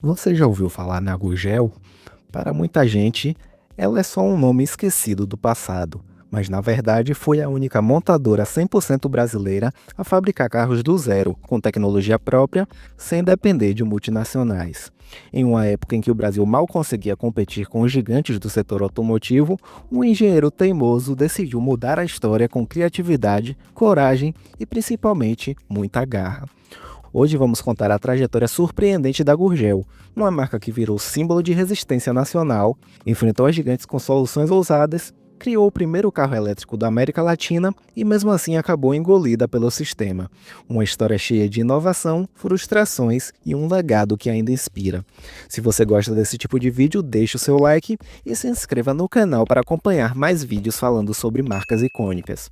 Você já ouviu falar na Gurgel? Para muita gente, ela é só um nome esquecido do passado, mas na verdade foi a única montadora 100% brasileira a fabricar carros do zero, com tecnologia própria, sem depender de multinacionais. Em uma época em que o Brasil mal conseguia competir com os gigantes do setor automotivo, um engenheiro teimoso decidiu mudar a história com criatividade, coragem e principalmente muita garra. Hoje vamos contar a trajetória surpreendente da Gurgel, uma marca que virou símbolo de resistência nacional, enfrentou as gigantes com soluções ousadas, criou o primeiro carro elétrico da América Latina e mesmo assim acabou engolida pelo sistema. Uma história cheia de inovação, frustrações e um legado que ainda inspira. Se você gosta desse tipo de vídeo, deixe o seu like e se inscreva no canal para acompanhar mais vídeos falando sobre marcas icônicas.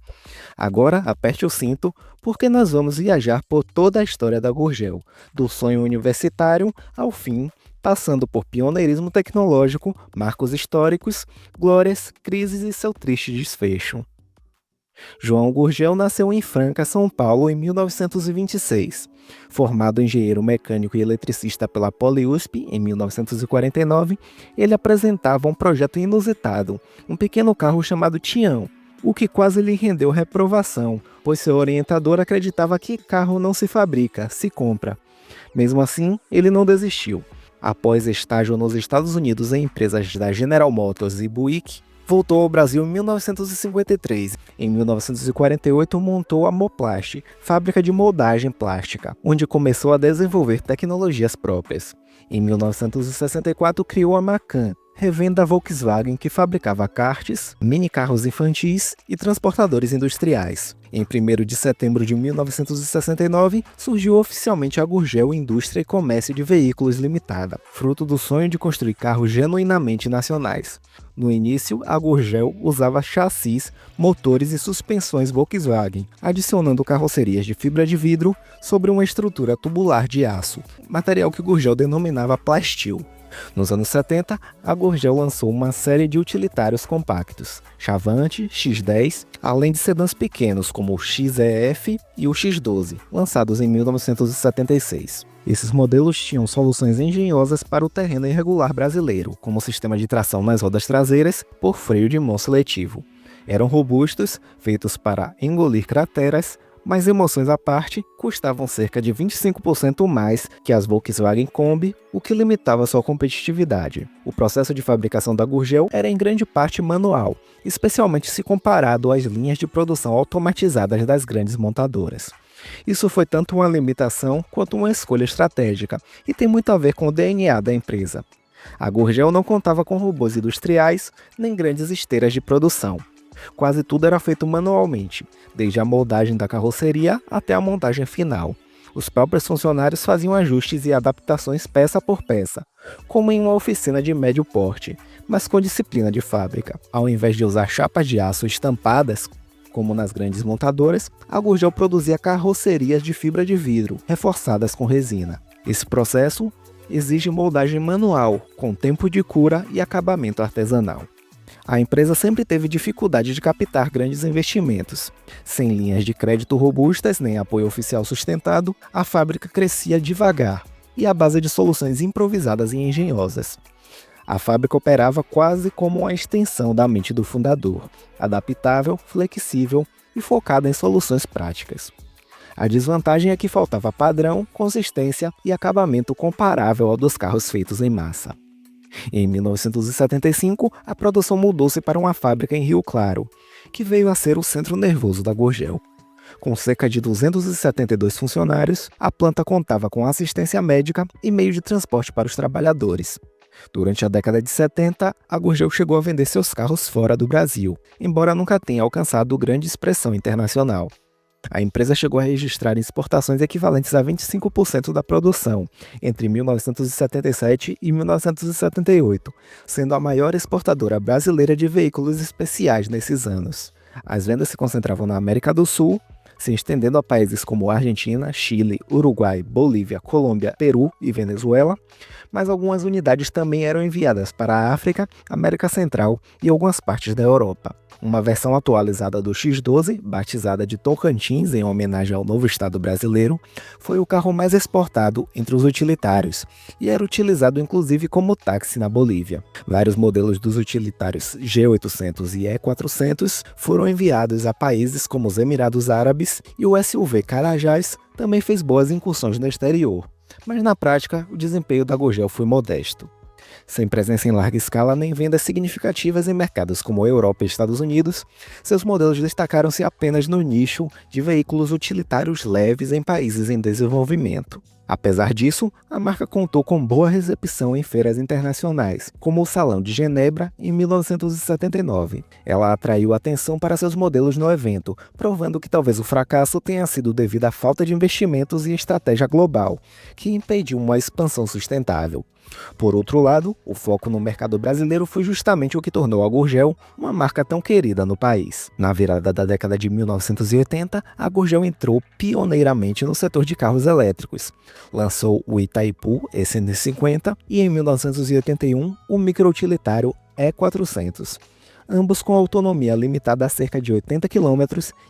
Agora, aperte o cinto, porque nós vamos viajar por toda a história da Gurgel, do sonho universitário ao fim, passando por pioneirismo tecnológico, marcos históricos, glórias, crises e seu triste desfecho. João Gurgel nasceu em Franca, São Paulo, em 1926. Formado engenheiro mecânico e eletricista pela PoliUSP em 1949, ele apresentava um projeto inusitado, um pequeno carro chamado Tião, o que quase lhe rendeu reprovação, pois seu orientador acreditava que carro não se fabrica, se compra. Mesmo assim, ele não desistiu. Após estágio nos Estados Unidos em empresas da General Motors e Buick, voltou ao Brasil em 1953. Em 1948, montou a Moplast, fábrica de moldagem plástica, onde começou a desenvolver tecnologias próprias. Em 1964, criou a Macan, revenda Volkswagen que fabricava karts, mini-carros infantis e transportadores industriais. Em 1º de setembro de 1969, surgiu oficialmente a Gurgel Indústria e Comércio de Veículos Limitada, fruto do sonho de construir carros genuinamente nacionais. No início, a Gurgel usava chassis, motores e suspensões Volkswagen, adicionando carrocerias de fibra de vidro sobre uma estrutura tubular de aço, material que Gurgel denominava Plastil. Nos anos 70, a Gurgel lançou uma série de utilitários compactos, Chavante, X10, além de sedãs pequenos como o XEF e o X12, lançados em 1976. Esses modelos tinham soluções engenhosas para o terreno irregular brasileiro, como o sistema de tração nas rodas traseiras por freio de mão seletivo. Eram robustos, feitos para engolir crateras, mas emoções à parte, custavam cerca de 25% mais que as Volkswagen Kombi, o que limitava sua competitividade. O processo de fabricação da Gurgel era em grande parte manual, especialmente se comparado às linhas de produção automatizadas das grandes montadoras. Isso foi tanto uma limitação quanto uma escolha estratégica, e tem muito a ver com o DNA da empresa. A Gurgel não contava com robôs industriais, nem grandes esteiras de produção. Quase tudo era feito manualmente, desde a moldagem da carroceria até a montagem final. Os próprios funcionários faziam ajustes e adaptações peça por peça, como em uma oficina de médio porte, mas com disciplina de fábrica. Ao invés de usar chapas de aço estampadas, como nas grandes montadoras, a Gurgel produzia carrocerias de fibra de vidro, reforçadas com resina. Esse processo exige moldagem manual, com tempo de cura e acabamento artesanal. A empresa sempre teve dificuldade de captar grandes investimentos. Sem linhas de crédito robustas nem apoio oficial sustentado, a fábrica crescia devagar e à base de soluções improvisadas e engenhosas. A fábrica operava quase como uma extensão da mente do fundador, adaptável, flexível e focada em soluções práticas. A desvantagem é que faltava padrão, consistência e acabamento comparável ao dos carros feitos em massa. Em 1975, a produção mudou-se para uma fábrica em Rio Claro, que veio a ser o centro nervoso da Gurgel. Com cerca de 272 funcionários, a planta contava com assistência médica e meio de transporte para os trabalhadores. Durante a década de 70, a Gurgel chegou a vender seus carros fora do Brasil, embora nunca tenha alcançado grande expressão internacional. A empresa chegou a registrar exportações equivalentes a 25% da produção entre 1977 e 1978, sendo a maior exportadora brasileira de veículos especiais nesses anos. As vendas se concentravam na América do Sul, se estendendo a países como Argentina, Chile, Uruguai, Bolívia, Colômbia, Peru e Venezuela, mas algumas unidades também eram enviadas para a África, América Central e algumas partes da Europa. Uma versão atualizada do X12, batizada de Tocantins em homenagem ao novo estado brasileiro, foi o carro mais exportado entre os utilitários e era utilizado inclusive como táxi na Bolívia. Vários modelos dos utilitários G800 e E400 foram enviados a países como os Emirados Árabes e o SUV Carajás também fez boas incursões no exterior, mas na prática o desempenho da Gurgel foi modesto. Sem presença em larga escala nem vendas significativas em mercados como Europa e Estados Unidos, seus modelos destacaram-se apenas no nicho de veículos utilitários leves em países em desenvolvimento. Apesar disso, a marca contou com boa recepção em feiras internacionais, como o Salão de Genebra em 1979. Ela atraiu atenção para seus modelos no evento, provando que talvez o fracasso tenha sido devido à falta de investimentos e estratégia global, que impediu uma expansão sustentável. Por outro lado, o foco no mercado brasileiro foi justamente o que tornou a Gurgel uma marca tão querida no país. Na virada da década de 1980, a Gurgel entrou pioneiramente no setor de carros elétricos. Lançou o Itaipu E150 e, em 1981, o microutilitário E400. Ambos com autonomia limitada a cerca de 80 km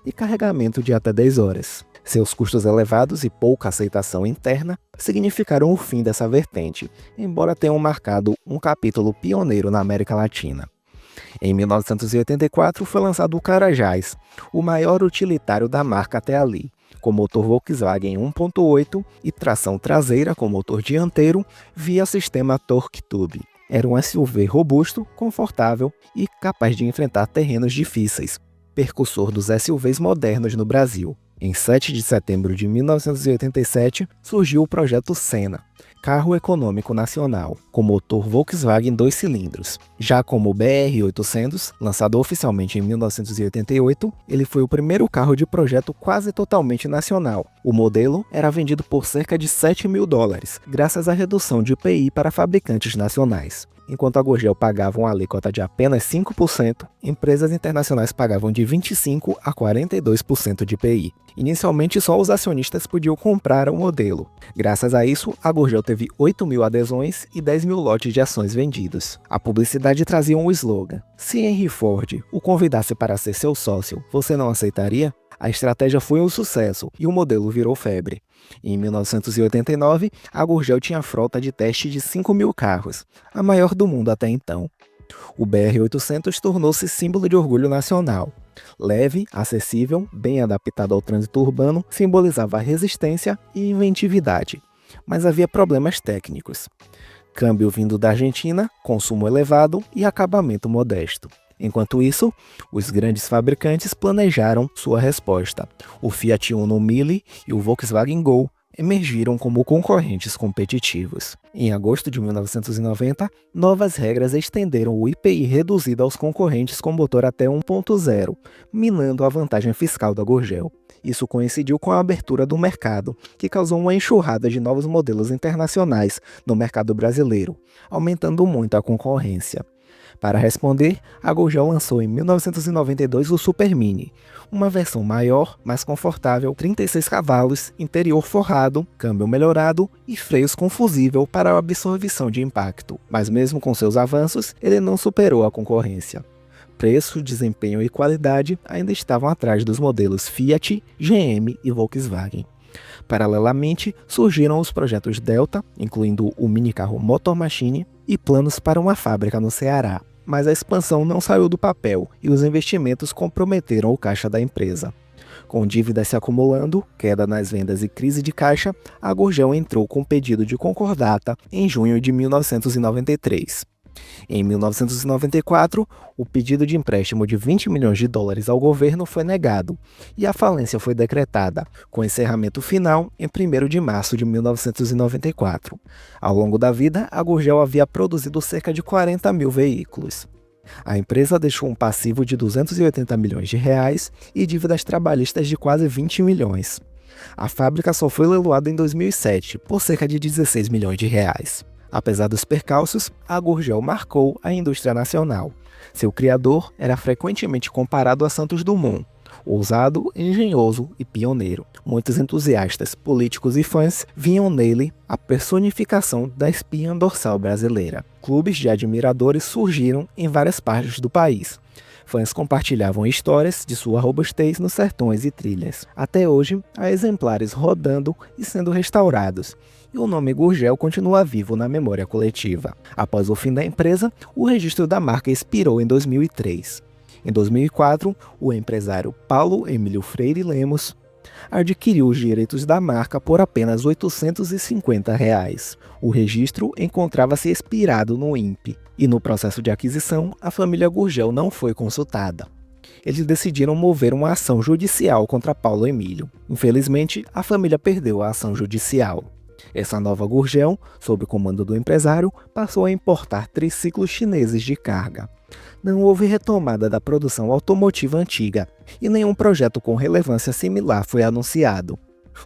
e carregamento de até 10 horas. Seus custos elevados e pouca aceitação interna significaram o fim dessa vertente, embora tenham marcado um capítulo pioneiro na América Latina. Em 1984 foi lançado o Carajás, o maior utilitário da marca até ali, com motor Volkswagen 1.8 e tração traseira com motor dianteiro via sistema Torque Tube. Era um SUV robusto, confortável e capaz de enfrentar terrenos difíceis, precursor dos SUVs modernos no Brasil. Em 7 de setembro de 1987, surgiu o projeto Sena, carro econômico nacional, com motor Volkswagen 2 cilindros. Já como o BR800, lançado oficialmente em 1988, ele foi o primeiro carro de projeto quase totalmente nacional. O modelo era vendido por cerca de $7.000, graças à redução de IPI para fabricantes nacionais. Enquanto a Gurgel pagava uma alíquota de apenas 5%, empresas internacionais pagavam de 25% a 42% de IPI. Inicialmente, só os acionistas podiam comprar o modelo. Graças a isso, a Gurgel teve 8.000 adesões e 10.000 lotes de ações vendidos. A publicidade trazia um slogan: "Se Henry Ford o convidasse para ser seu sócio, você não aceitaria?" A estratégia foi um sucesso e o modelo virou febre. Em 1989, a Gurgel tinha frota de teste de 5.000 carros, a maior do mundo até então. O BR800 tornou-se símbolo de orgulho nacional. Leve, acessível, bem adaptado ao trânsito urbano, simbolizava resistência e inventividade. Mas havia problemas técnicos. Câmbio vindo da Argentina, consumo elevado e acabamento modesto. Enquanto isso, os grandes fabricantes planejaram sua resposta. O Fiat Uno Mille e o Volkswagen Gol emergiram como concorrentes competitivos. Em agosto de 1990, novas regras estenderam o IPI reduzido aos concorrentes com motor até 1.0, minando a vantagem fiscal da Gurgel. Isso coincidiu com a abertura do mercado, que causou uma enxurrada de novos modelos internacionais no mercado brasileiro, aumentando muito a concorrência. Para responder, a Gurgel lançou em 1992 o Super Mini, uma versão maior, mais confortável, 36 cavalos, interior forrado, câmbio melhorado e freios com fusível para a absorção de impacto. Mas mesmo com seus avanços, ele não superou a concorrência. Preço, desempenho e qualidade ainda estavam atrás dos modelos Fiat, GM e Volkswagen. Paralelamente, surgiram os projetos Delta, incluindo o minicarro Motor Machine, e planos para uma fábrica no Ceará. Mas a expansão não saiu do papel e os investimentos comprometeram o caixa da empresa. Com dívidas se acumulando, queda nas vendas e crise de caixa, a Gurgel entrou com pedido de concordata em junho de 1993. Em 1994, o pedido de empréstimo de $20 milhões ao governo foi negado e a falência foi decretada, com encerramento final em 1º de março de 1994. Ao longo da vida, a Gurgel havia produzido cerca de 40.000 veículos. A empresa deixou um passivo de R$280 milhões e dívidas trabalhistas de quase 20 milhões. A fábrica só foi leiloada em 2007 por cerca de R$16 milhões. Apesar dos percalços, a Gurgel marcou a indústria nacional. Seu criador era frequentemente comparado a Santos Dumont, Ousado, engenhoso e pioneiro. Muitos entusiastas, políticos e fãs viam nele a personificação da espinha dorsal brasileira. Clubes de admiradores surgiram em várias partes do país. Fãs compartilhavam histórias de sua robustez nos sertões e trilhas. Até hoje, há exemplares rodando e sendo restaurados, e o nome Gurgel continua vivo na memória coletiva. Após o fim da empresa, o registro da marca expirou em 2003. Em 2004, o empresário Paulo Emílio Freire Lemos adquiriu os direitos da marca por apenas R$ 850. O registro encontrava-se expirado no INPE, e no processo de aquisição, a família Gurgel não foi consultada. Eles decidiram mover uma ação judicial contra Paulo Emílio. Infelizmente, a família perdeu a ação judicial. Essa nova Gurgel, sob o comando do empresário, passou a importar triciclos chineses de carga. Não houve retomada da produção automotiva antiga, e nenhum projeto com relevância similar foi anunciado.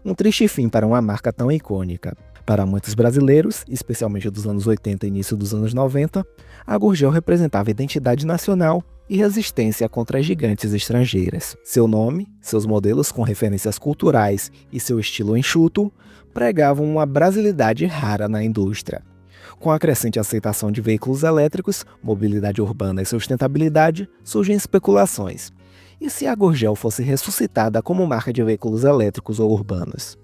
Um triste fim para uma marca tão icônica. Para muitos brasileiros, especialmente dos anos 80 e início dos anos 90, a Gurgel representava identidade nacional e resistência contra as gigantes estrangeiras. Seu nome, seus modelos com referências culturais e seu estilo enxuto pregavam uma brasilidade rara na indústria. Com a crescente aceitação de veículos elétricos, mobilidade urbana e sustentabilidade, surgem especulações. E se a Gurgel fosse ressuscitada como marca de veículos elétricos ou urbanos?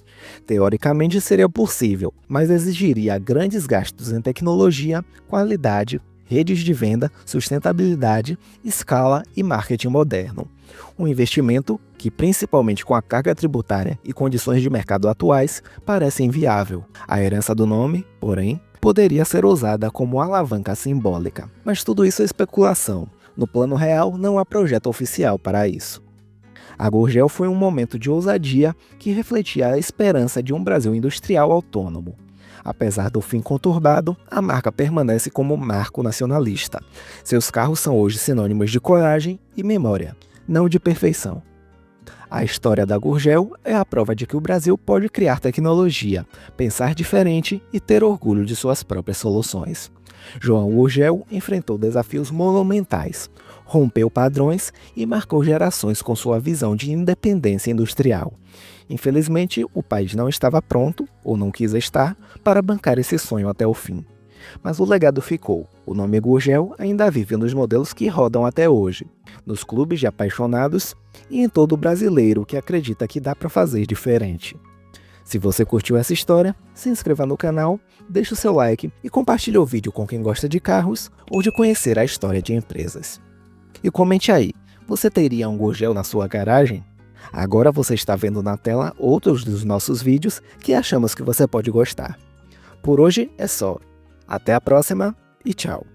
Teoricamente seria possível, mas exigiria grandes gastos em tecnologia, qualidade, redes de venda, sustentabilidade, escala e marketing moderno. Um investimento que, principalmente com a carga tributária e condições de mercado atuais, parece inviável. A herança do nome, porém, poderia ser usada como alavanca simbólica. Mas tudo isso é especulação. No plano real, não há projeto oficial para isso. A Gurgel foi um momento de ousadia que refletia a esperança de um Brasil industrial autônomo. Apesar do fim conturbado, a marca permanece como marco nacionalista. Seus carros são hoje sinônimos de coragem e memória, não de perfeição. A história da Gurgel é a prova de que o Brasil pode criar tecnologia, pensar diferente e ter orgulho de suas próprias soluções. João Gurgel enfrentou desafios monumentais, rompeu padrões e marcou gerações com sua visão de independência industrial. Infelizmente, o país não estava pronto, ou não quis estar, para bancar esse sonho até o fim. Mas o legado ficou. O nome Gurgel ainda vive nos modelos que rodam até hoje, nos clubes de apaixonados e em todo brasileiro que acredita que dá para fazer diferente. Se você curtiu essa história, se inscreva no canal, deixe o seu like e compartilhe o vídeo com quem gosta de carros ou de conhecer a história de empresas. E comente aí, você teria um Gurgel na sua garagem? Agora você está vendo na tela outros dos nossos vídeos que achamos que você pode gostar. Por hoje é só. Até a próxima e tchau!